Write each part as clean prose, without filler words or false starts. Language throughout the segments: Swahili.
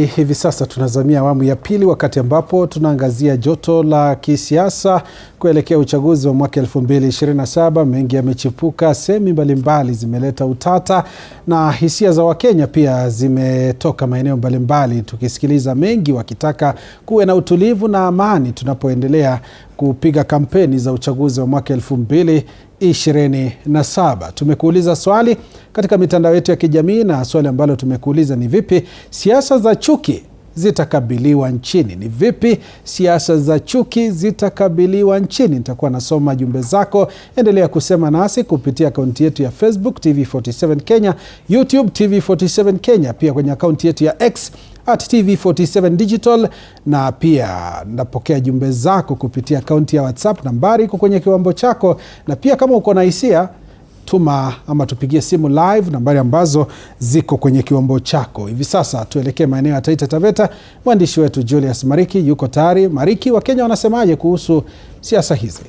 Hivi sasa tunazamia awamu ya pili, wakati ambapo tunaangazia joto la kisiasa kuelekea uchaguzi wa mwaka 2027. Mengi yamechipuka, semi mbalimbali zimeleta utata na hisia za Wakenya pia zimetoka maeneo mbalimbali, tukisikiliza mengi wakitaka kuwe na utulivu na amani tunapoendelea kupiga kampeni za uchaguzi wa mwaka 2027. Tumekuuliza swali katika mitandao yetu ya kijamii, na swali ambalo tumekuuliza ni vipi siasa za chuki zitakabiliwa nchini? Ni vipi siasa za chuki zitakabiliwa nchini? Nitakuwa nasoma jumbe zako. Endelea kusema nasi kupitia akaunti yetu ya Facebook TV47 Kenya, YouTube TV47 Kenya, pia kwenye akaunti yetu ya X @TV47 Digital, na pia napokea jumbe zako kupitia akaunti ya WhatsApp. Nambari iko kwenye kiwambo chako, na pia kama uko na hisia tuma ama tupigie simu live, nambari ambazo ziko kwenye kiwambo chako. Hivi sasa tuelekee maeneo ya Taita Taveta. Mwandishi wetu Julius Mariki yuko tayari. Mariki, Wakenya wanasemaje kuhusu siasa hizi?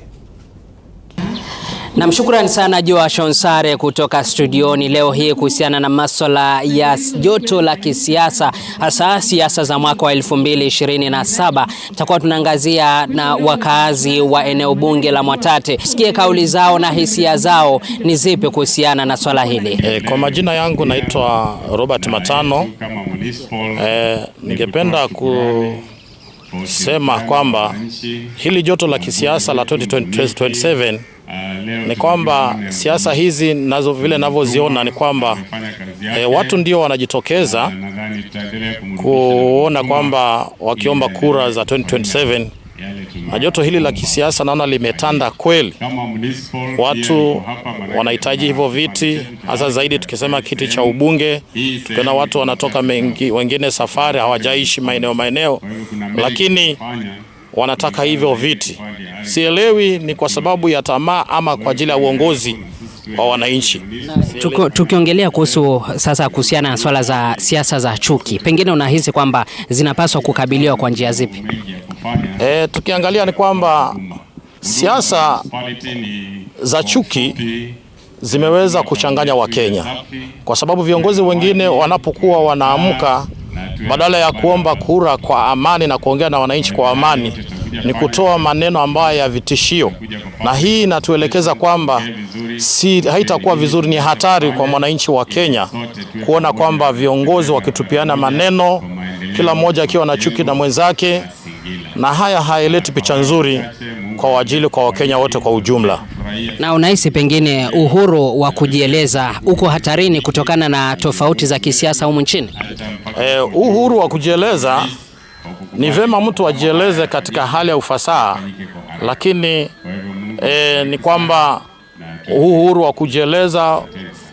Na mshukrani sana Joash Onsare kutoka studioni leo hii kuhusiana na masuala ya joto la kisiasa, hasa siasa za mwaka wa 2027. Tutakuwa tunaangazia na wakazi wa eneo bunge la Mwatate. Sikie kauli zao na hisia zao ni zipi kuhusiana na swala hili. Kwa majina yangu naitwa Robert Matano. Ningependa kusema kwamba hili joto la kisiasa la 2027 ni kwamba siasa hizi nazo vile navyoziona ni kwamba watu ndio wanajitokeza kuona kwamba wakiomba kura za 2027, na joto hili la kisiasa naona limetanda kweli. Watu wanahitaji hivyo viti, hasa zaidi tukisema kiti cha ubunge. Tukiona watu wanatoka wengine safari, hawajaishi maeneo, lakini wanataka hivyo viti. Sielewi ni kwa sababu ya tamaa ama kwa ajili ya uongozi wa wananchi. Tukiongelea kuhusu sasa kuhusiana na swala za siasa za chuki, pengine unahisi kwamba zinapaswa kukabiliwa kwa njia zipi? Tukiangalia ni kwamba siasa za chuki zimeweza kuchanganya Wakenya, kwa sababu viongozi wengine wanapokuwa wanaamka, badala ya kuomba kura kwa amani na kuongea na wananchi kwa amani, ni kutoa maneno ambayo ya vitishio, na hii inatuelekeza kwamba haitakuwa vizuri. Ni hatari kwa mwananchi wa Kenya kuona kwamba viongozi wakitupiana maneno, kila mmoja akiwa na chuki na mwenzake, na haya haileti picha nzuri kwa ajili kwa Wakenya wote kwa ujumla. Na unahisi pengine uhuru wa kujieleza uko hatarini kutokana na tofauti za kisiasa humu nchini? Uhuru wa kujieleza ni vema mtu ajieleze katika hali ya ufasaha, lakini ni kwamba uhuru wa kujieleza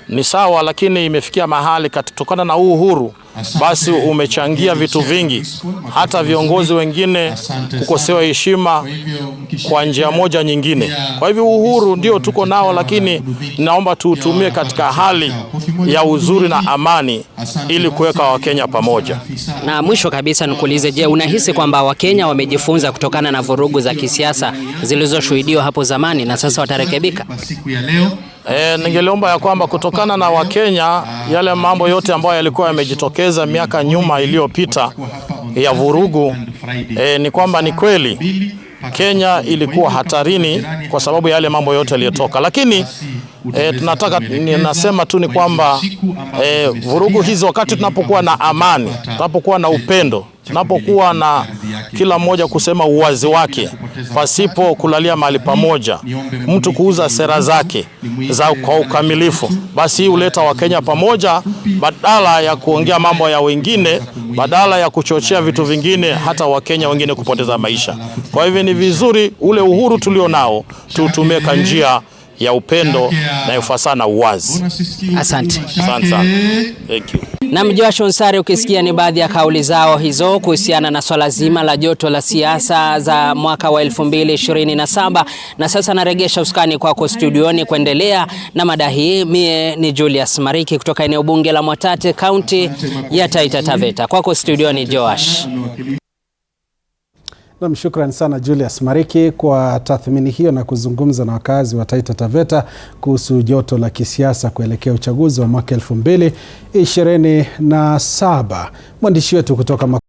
ni sawa, lakini imefikia mahali kutokana na uhuru basi umechangia vitu vingi, hata viongozi wengine kukosewa heshima kwa njia moja nyingine. Kwa hivyo uhuru ndio tuko nao, lakini naomba tuutumie katika hali ya uzuri na amani ili kuweka Wakenya pamoja. Na mwisho kabisa nikuulize, je, unahisi kwamba Wakenya wamejifunza kutokana na vurugu za kisiasa zilizoshuhudiwa hapo zamani na sasa watarekebika? Ningeliomba ya kwamba kutokana na Wakenya, yale mambo yote ambayo yalikuwa yamejitokeza miaka nyuma iliyopita ya vurugu, ni kwamba ni kweli Kenya ilikuwa hatarini kwa sababu ya yale mambo yote yaliyotoka, lakini nasema tu ni kwamba vurugu hizo, wakati tunapokuwa na amani, tunapokuwa na upendo, tunapokuwa na kila mmoja kusema uwazi wake pasipo kulalia mahali pamoja, mtu kuuza sera zake kwa ukamilifu, basi huleta Wakenya pamoja, badala ya kuongea mambo ya wengine, badala ya kuchochea vitu vingine, hata Wakenya wengine kupoteza maisha. Kwa hivyo ni vizuri ule uhuru tulio nao tuutumie kwa njia ya upendo na ufasaha na uwazi. Asante. Asante sana. Thank you. Na Joash Onsare, ukisikia ni baadhi ya kauli zao hizo kuhusiana na swala zima la joto la siasa za mwaka wa 2027. Na sasa naregesha usukani kwako studioni kuendelea na mada hii. Mie ni Julius Mariki kutoka eneo bunge la Mwatate, kaunti ya Taita Taveta. Kwako studioni Joash. Na shukrani sana Julius Mariki kwa tathmini hiyo na kuzungumza na wakazi wa Taita Taveta kuhusu joto la kisiasa kuelekea uchaguzi wa mwaka 2027. Mwandishi wetu kutoka